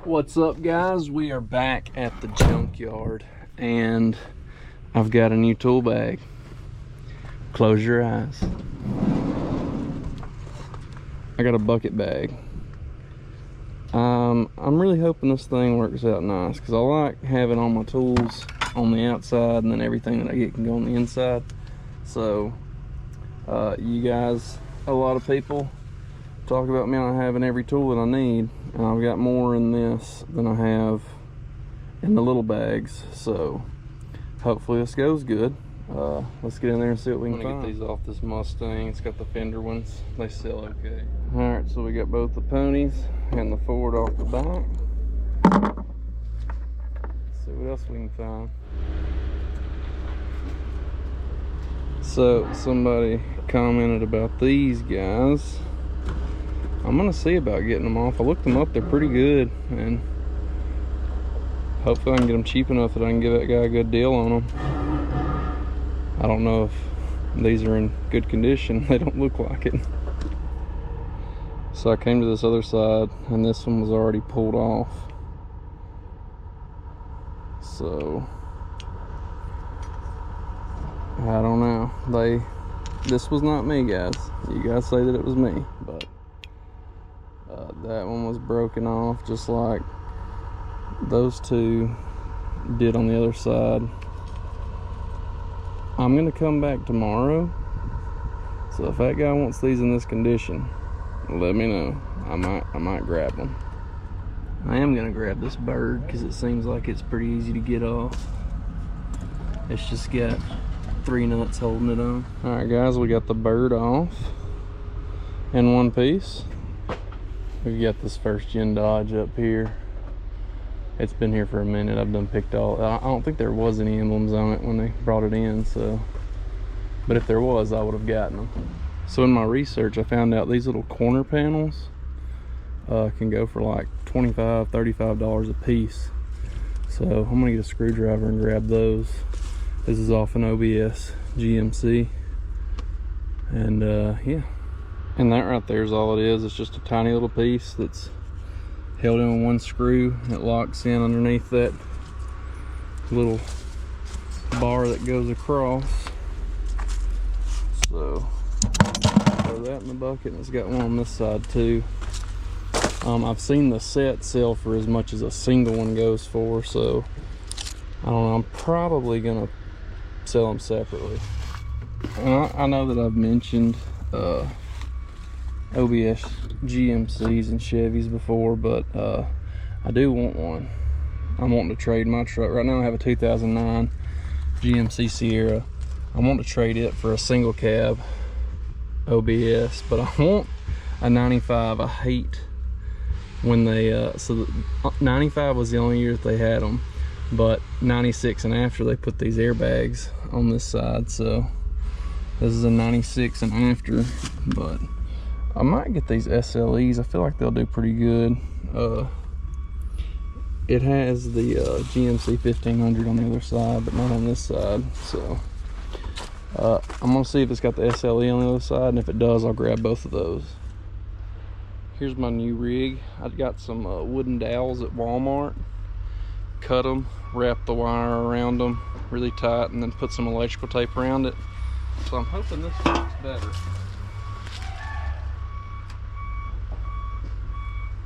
What's up, guys? We are back at the junkyard and I've got a new tool bag. Close your eyes. I got a bucket bag. I'm really hoping this thing works out nice because I like having all my tools on the outside and then everything that I get can go on the inside. So you guys, a lot of people talk about me not having every tool that I need, and I've got more in this than I have in the little bags, so hopefully this goes good. Let's get in there and see what we can find. Get these off this Mustang. It's got the fender ones. They sell okay. All right, so we got both the ponies and the Ford off the back. Let's see what else we can find. So somebody commented about these guys. I'm gonna see about getting them off. I looked them up, they're pretty good, and hopefully I can get them cheap enough that I can give that guy a good deal on them. I don't know if these are in good condition. They don't look like it. So I came to this other side and this one was already pulled off. So I don't know. This was not me, guys. You guys say that it was me, but that one was broken off just like those two did on the other side. I'm gonna come back tomorrow, so if that guy wants these in this condition, let me know. I might grab them. I am gonna grab this bird because it seems like it's pretty easy to get off. It's just got 3 nuts holding it on. All right, guys, we got the bird off in one piece. We've got this first gen Dodge up here. It's been here for a minute. I've done picked all. I don't think there was any emblems on it when they brought it in, so. But if there was, I would have gotten them. So in my research, I found out these little corner panels can go for like $25, $35 a piece. So I'm gonna get a screwdriver and grab those. This is off an OBS GMC, and yeah. And that right there is all it is. It's just a tiny little piece that's held in with one screw that locks in underneath that little bar that goes across. So throw that in the bucket, and it's got one on this side too. I've seen the set sell for as much as a single one goes for, so I don't know, I'm probably gonna sell them separately. And I know that I've mentioned OBS GMCs and Chevys before, but I do want one. I'm wanting to trade my truck. Right now I have a 2009 GMC Sierra. I want to trade it for a single cab OBS, but I want a 95. I hate when they so the 95 was the only year that they had them, but 96 and after they put these airbags on this side. So this is a 96 and after, but I might get these SLEs. I feel like they'll do pretty good. It has the GMC 1500 on the other side, but not on this side. So I'm gonna see if it's got the SLE on the other side, and if it does, I'll grab both of those. Here's my new rig. I got some wooden dowels at Walmart. Cut them, wrap the wire around them really tight, and then put some electrical tape around it. So I'm hoping this works better.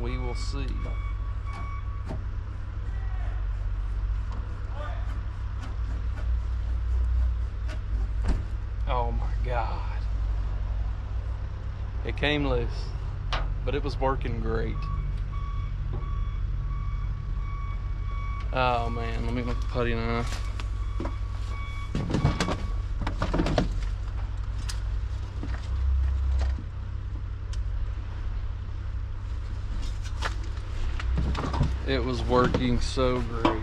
We will see. Oh my God. It came loose, but it was working great. Oh man, let me make a putty knife. It was working so great.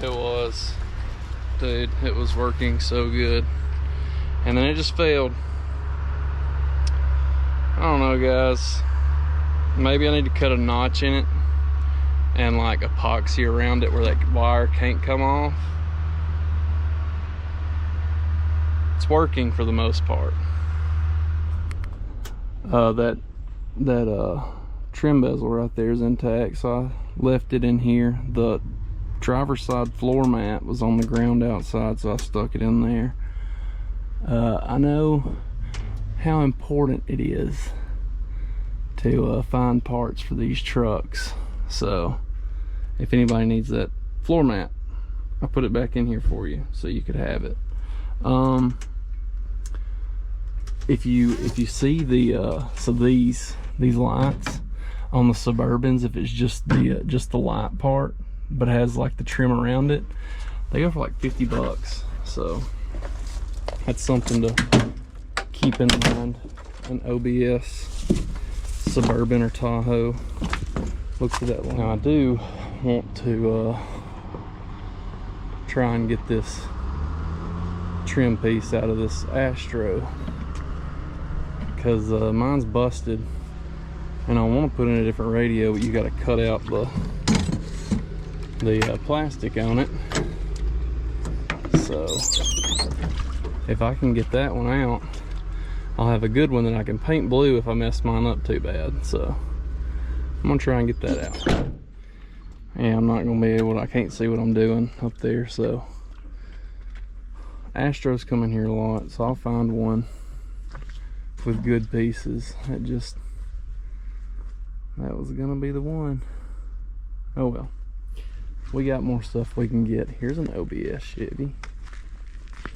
It was. Dude, it was working so good. And then it just failed. I don't know, guys. Maybe I need to cut a notch in it and like epoxy around it where that wire can't come off. It's working for the most part. That trim bezel right there is intact, so I left it in here. The driver's side floor mat was on the ground outside, so I stuck it in there. I know how important it is to find parts for these trucks, so if anybody needs that floor mat, I put it back in here for you so you could have it. If you see the so these lights on the Suburbans, if it's just the light part but has like the trim around it, they go for like 50 bucks. So that's something to keep in mind. An OBS Suburban or Tahoe, look for that one. Now I do want to try and get this trim piece out of this Astro, because mine's busted and I want to put in a different radio, but you got to cut out the plastic on it. So if I can get that one out, I'll have a good one that I can paint blue if I mess mine up too bad. So I'm gonna try and get that out. Yeah, I'm not gonna be able to, I can't see what I'm doing up there, so Astros come in here a lot, so I'll find one with good pieces. That was gonna be the one. Oh well, we got more stuff we can get. Here's an OBS Chevy,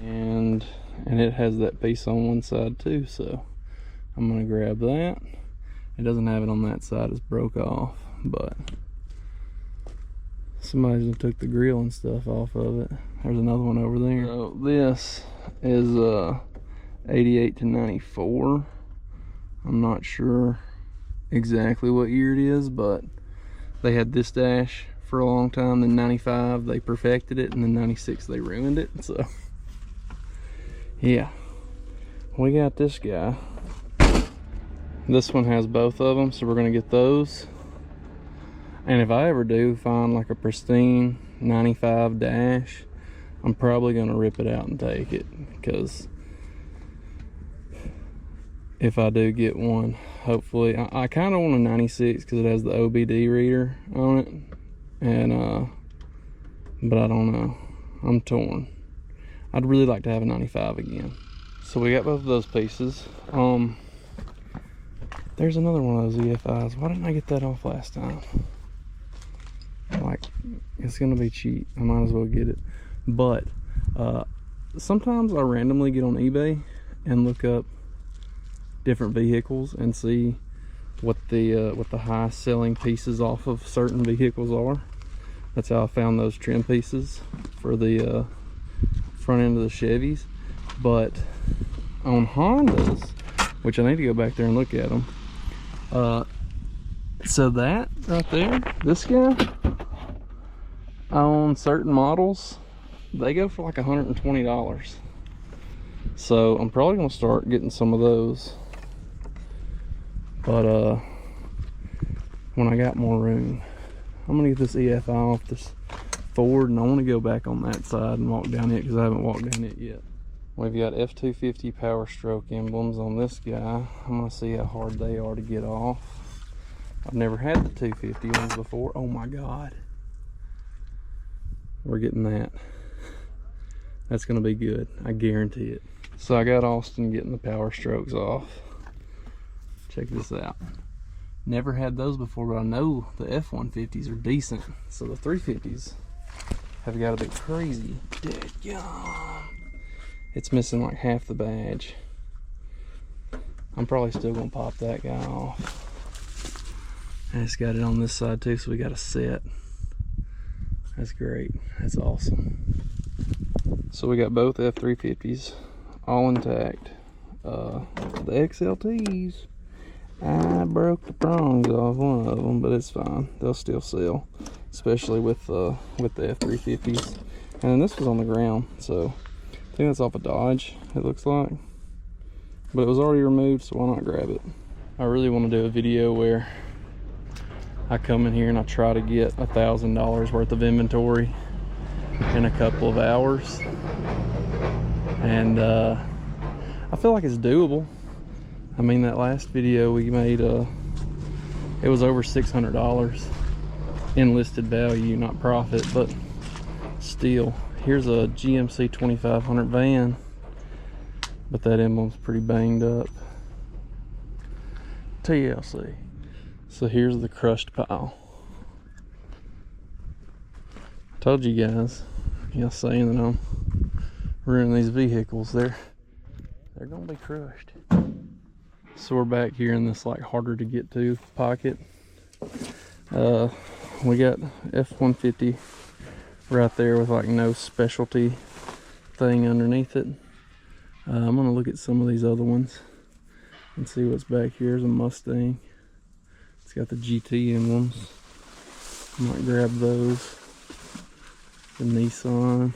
and it has that piece on one side too, so I'm gonna grab that. It doesn't have it on that side, it's broke off, but somebody's took the grill and stuff off of it. There's another one over there. So this is 88 to 94. I'm not sure exactly what year it is, but they had this dash for a long time. Then 95 they perfected it, and then 96 they ruined it. So yeah, we got this guy. This one has both of them, so we're gonna get those. And if I ever do find like a pristine 95 dash, I'm probably gonna rip it out and take it, because if I do get one, hopefully, I kind of want a 96 because it has the OBD reader on it, and but I don't know, I'm torn. I'd really like to have a 95 again. So we got both of those pieces. There's another one of those EFIs. Why didn't I get that off last time? Like, it's gonna be cheap, I might as well get it. But sometimes I randomly get on eBay and look up different vehicles and see what the high selling pieces off of certain vehicles are. That's how I found those trim pieces for the front end of the Chevys. But on Hondas, which I need to go back there and look at them, so that right there, this guy, on certain models they go for like $120. So I'm probably gonna start getting some of those, but when I got more room, I'm gonna get this EFI off this Ford, and I want to go back on that side and walk down it, because I haven't walked down it yet. We've got F250 Power Stroke emblems on this guy. I'm gonna see how hard they are to get off. I've never had the 250 ones before. Oh my god, we're getting that. That's gonna be good, I guarantee it. So I got Austin getting the Power Strokes off. Check this out. Never had those before, but I know the F-150s are decent. So the 350s have got to be crazy. Dadgum. It's missing like half the badge. I'm probably still gonna pop that guy off. And it's got it on this side too, so we got a set. That's great, that's awesome. So we got both F350s all intact. The XLTs, I broke the prongs off one of them, but it's fine, they'll still sell, especially with the F350s. And then this was on the ground, so I think that's off a Dodge, it looks like, but it was already removed, so why not grab it? I really want to do a video where I come in here and I try to get $1,000 worth of inventory in a couple of hours. And I feel like it's doable. I mean, that last video we made, it was over $600 in listed value, not profit, but still. Here's a GMC 2500 van, but that emblem's pretty banged up. TLC. So here's the crushed pile. I told you guys, y'all saying that I'm ruining these vehicles. They're gonna be crushed. So we're back here in this like harder to get to pocket. We got F-150 right there with like no specialty thing underneath it. I'm gonna look at some of these other ones and see what's back here. There's a Mustang. It's got the GT emblems. I might grab those. The Nissan.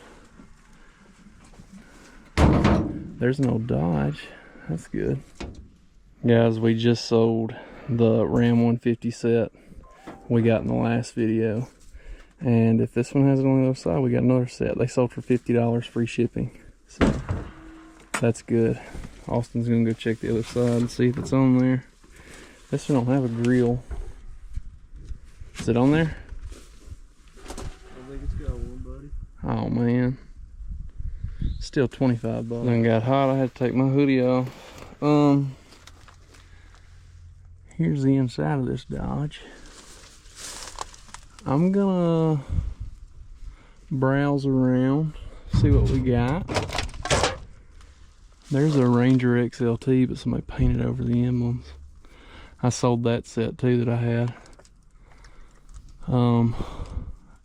There's an old Dodge. That's good. Guys, we just sold the Ram 150 set we got in the last video. And if this one has it on the other side, we got another set. They sold for $50 free shipping. So that's good. Austin's gonna go check the other side and see if it's on there. This one don't have a grill. Is it on there? I think it's got one, buddy. Oh man. Still 25 bucks. Done got hot, I had to take my hoodie off. Here's the inside of this Dodge. I'm gonna browse around, see what we got. There's a Ranger XLT, but somebody painted over the emblems. I sold that set too that I had.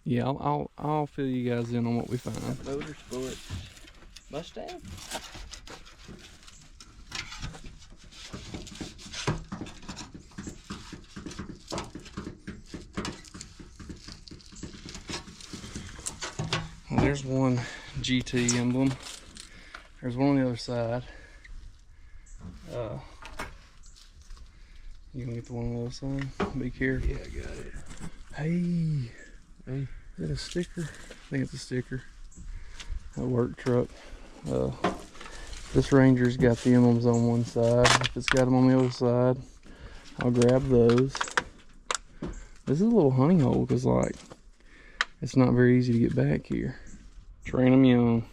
Yeah, I'll fill you guys in on what we find. Motorsports Mustang. Well, there's one GT emblem. There's one on the other side. You gonna get the one on the other side? Be careful. Yeah, I got it. Hey, Hey. is that a sticker? I think it's a sticker. A work truck. This Ranger's got the emblems on one side. If it's got them on the other side, I'll grab those. This is a little honey hole because like it's not very easy to get back here. Train 'em young.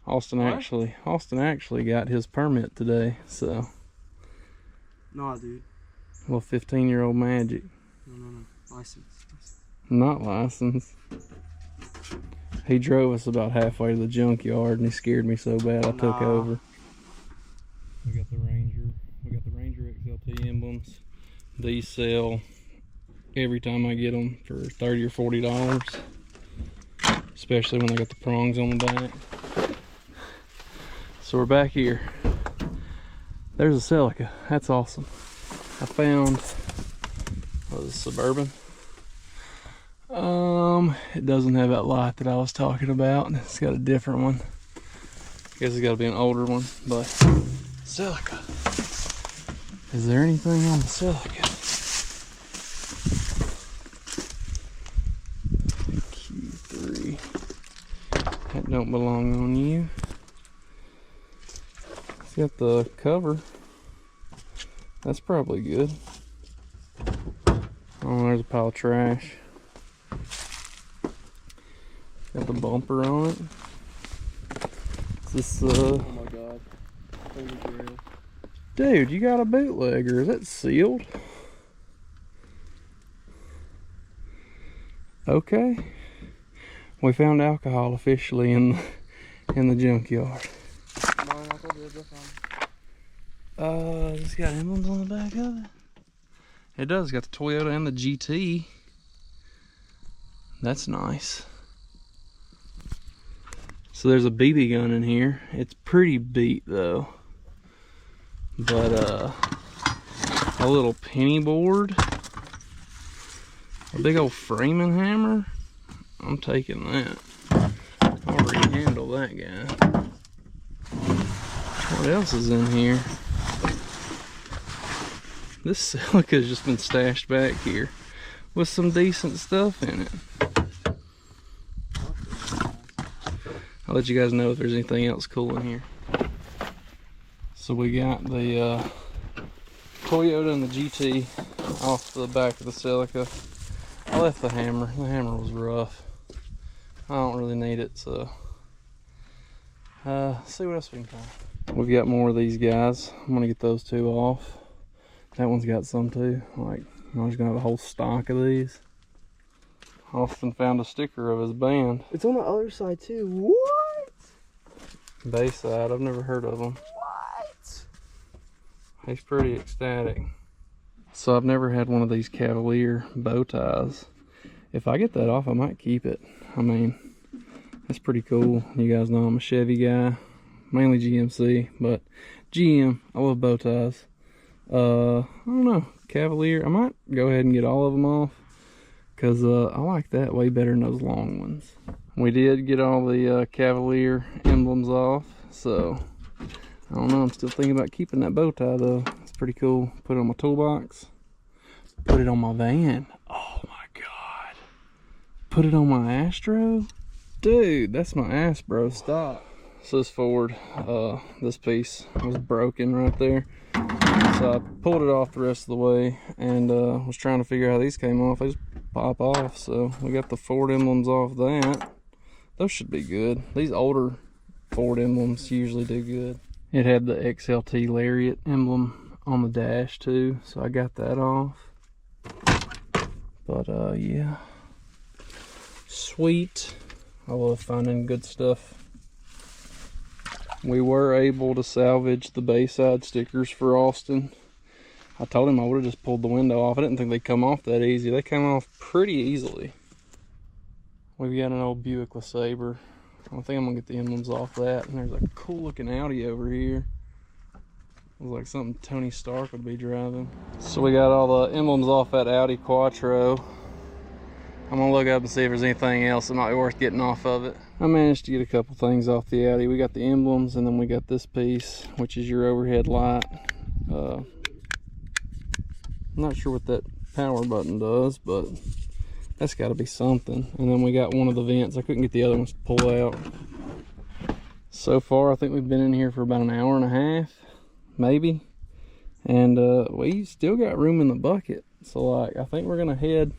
Austin actually got his permit today, so. Nah, dude. Well, 15-year-old magic. No. License. Not licensed. He drove us about halfway to the junkyard and he scared me so bad I took over. We got the Ranger. We got the Ranger XLT emblems. These sell every time I get them for $30 or $40. Especially when they got the prongs on the back. So we're back here. There's a Celica. That's awesome. I found, what is it, Suburban? It doesn't have that light that I was talking about. It's got a different one. Guess it's got to be an older one, but Celica. Is there anything on the Celica? Q3. That don't belong on you. It's got the cover. That's probably good. Oh, there's a pile of trash. Got the bumper on it. Is this Oh my god. Holy grail. Dude, you got a bootlegger. Is that sealed? Okay. We found alcohol officially in the junkyard. It's got emblems on the back of it. It does. It's got the Toyota and the GT. That's nice. So there's a BB gun in here. It's pretty beat though. But a little penny board, a big old framing hammer. I'm taking that. I'll already handle that guy. What else is in here? this silica's just been stashed back here with some decent stuff in it. I'll let you guys know if there's anything else cool in here. So we got the Toyota and the GT off the back of the Celica. I left the hammer. The hammer was rough. I don't really need it, so see what else we can find. We've got more of these guys. I'm gonna get those two off. That one's got some too. Like, I'm just gonna have a whole stock of these. Austin found a sticker of his band. It's on the other side too. What? Bayside. I've never heard of them. What? He's pretty ecstatic. So I've never had one of these Cavalier bow ties. If I get that off, I might keep it. I mean, that's pretty cool. You guys know I'm a Chevy guy, mainly GMC, but GM, I love bow ties. I don't know, Cavalier, I might go ahead and get all of them off, because I like that way better than those long ones. We did get all the Cavalier emblems off, so I don't know, I'm still thinking about keeping that bow tie though. It's pretty cool. Put it on my toolbox, put it on my van. Oh my god, put it on my Astro. Dude, that's my ass, bro. Stop. So this Ford, this piece was broken right there. So I pulled it off the rest of the way and was trying to figure out how these came off. They just pop off. So we got the Ford emblems off that. Those should be good. These older Ford emblems usually do good. It had the XLT Lariat emblem on the dash too, so I got that off. But yeah, sweet. I love finding good stuff. We were able to salvage the Bayside stickers for Austin. I told him I would have just pulled the window off. I didn't think they'd come off that easy. They came off pretty easily. We've got an old Buick LeSabre. I think I'm gonna get the emblems off that. And there's a cool looking Audi over here. It was like something Tony Stark would be driving. So we got all the emblems off that Audi Quattro. I'm gonna look up and see if there's anything else that might be worth getting off of it. I managed to get a couple things off the Audi. We got the emblems, and then we got this piece, which is your overhead light. I'm not sure what that power button does, but that's got to be something. And then we got one of the vents. I couldn't get the other ones to pull out. So far, I think we've been in here for about an hour and a half, maybe. And we still got room in the bucket. So like, I think we're gonna head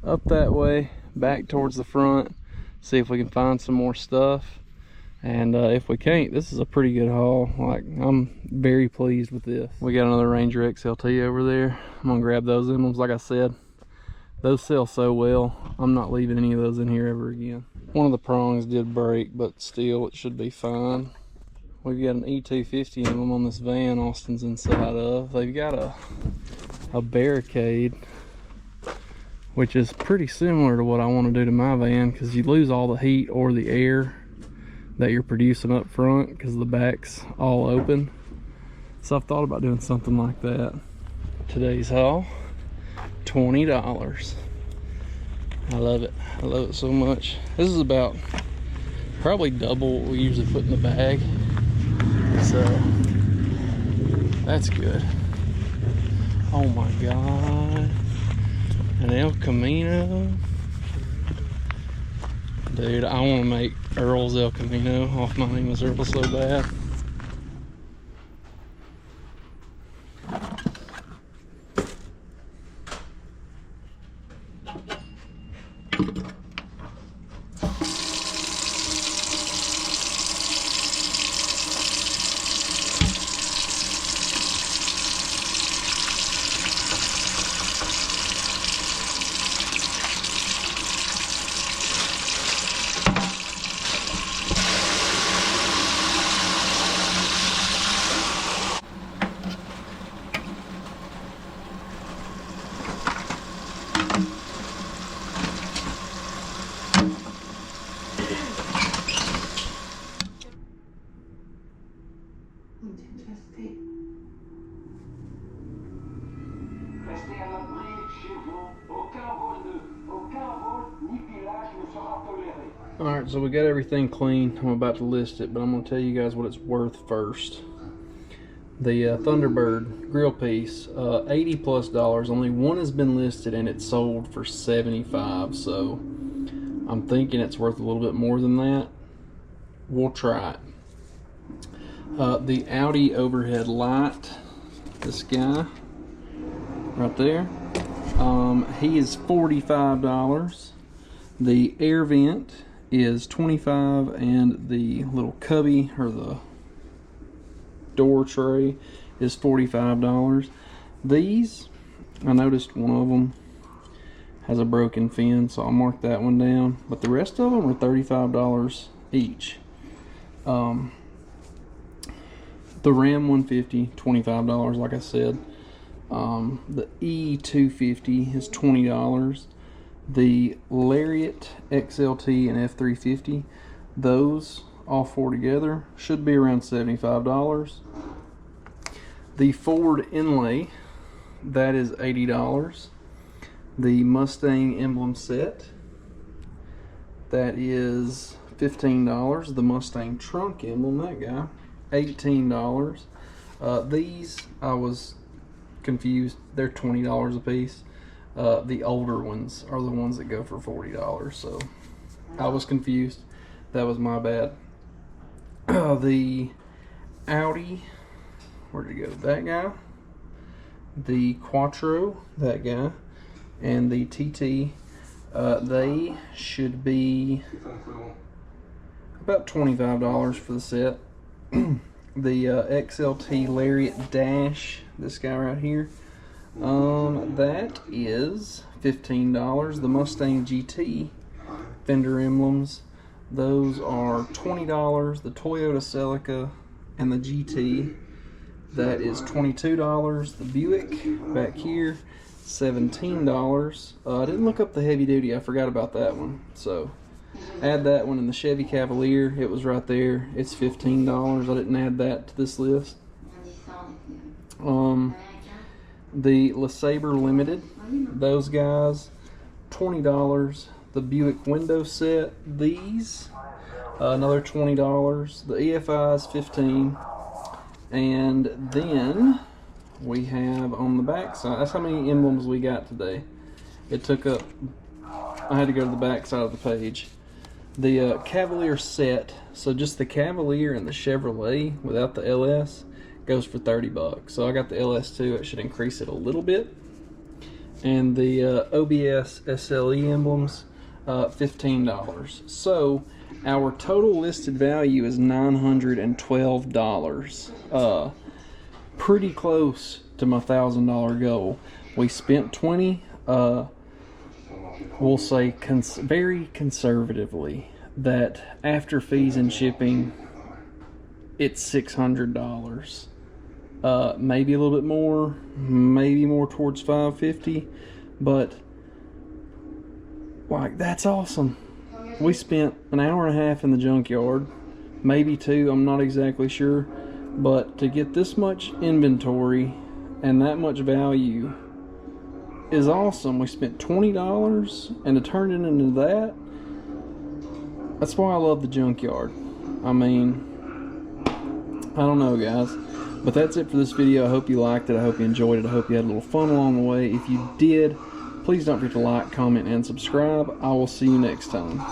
up that way, back towards the front, see if we can find some more stuff. And if we can't, this is a pretty good haul. Like, I'm very pleased with this. We got another Ranger XLT over there. I'm gonna grab those emblems. Like I said, those sell so well, I'm not leaving any of those in here ever again. One of the prongs did break, but still, it should be fine. We've got an E250 emblem on this van Austin's inside of. They've got a barricade, which is pretty similar to what I want to do to my van, because you lose all the heat or the air that you're producing up front because the back's all open. So I've thought about doing something like that. Today's haul, $20. I love it. I love it so much. This is about probably double what we usually put in the bag. So that's good. Oh my God. An El Camino. Dude, I want to make Earl's El Camino off my name is Earl so bad. Alright, so we got everything clean. I'm about to list it, but I'm going to tell you guys what it's worth first. The Thunderbird grill piece, $80+. Only one has been listed and it's sold for $75. So I'm thinking it's worth a little bit more than that. We'll try it. The Audi overhead light, this guy right there, he is $45. The air vent is $25, and the little cubby or the door tray is $45. These, I noticed one of them has a broken fin, so I'll mark that one down, but the rest of them are $35 each. The Ram 150, $25, like I said. The E250 is $20. The Lariat XLT and F350, those all four together should be around $75. The Ford Inlay, that is $80. The Mustang emblem set, that is $15. The Mustang trunk emblem, that guy, $18. These, I was confused, they're $20 a piece. The older ones are the ones that go for $40, so I was confused. That was my bad. The Audi, where'd it go? That guy. The Quattro, that guy. And the TT, they should be about $25 for the set. The XLT Lariat Dash, this guy right here, that is $15. The Mustang GT fender emblems, those are $20. The Toyota Celica and the GT, that is $22. The Buick back here, $17. I didn't look up the heavy duty, I forgot about that one, so add that one. In the Chevy Cavalier, it was right there, it's $15. I didn't add that to this list. The LeSabre Limited, those guys, $20. The Buick window set, these, another $20. The EFI is $15. And then we have on the back side, that's how many emblems we got today. It took up, I had to go to the back side of the page. The Cavalier set, so just the Cavalier and the Chevrolet without the LS, goes for $30. So I got the LS too, it should increase it a little bit. And the OBS SLE emblems, $15. So our total listed value is $912. Pretty close to my $1,000 goal. We spent $20. We'll say very conservatively that after fees and shipping, it's $600. Maybe a little bit more, maybe more towards $550, but like, that's awesome. We spent an hour and a half in the junkyard, maybe two, I'm not exactly sure, but to get this much inventory and that much value is awesome. We spent $20 and to turn it into that, that's why I love the junkyard. I mean, I don't know, guys, but that's it for this video. I hope you liked it, I hope you enjoyed it, I hope you had a little fun along the way. If you did, please don't forget to like, comment, and subscribe. I will see you next time.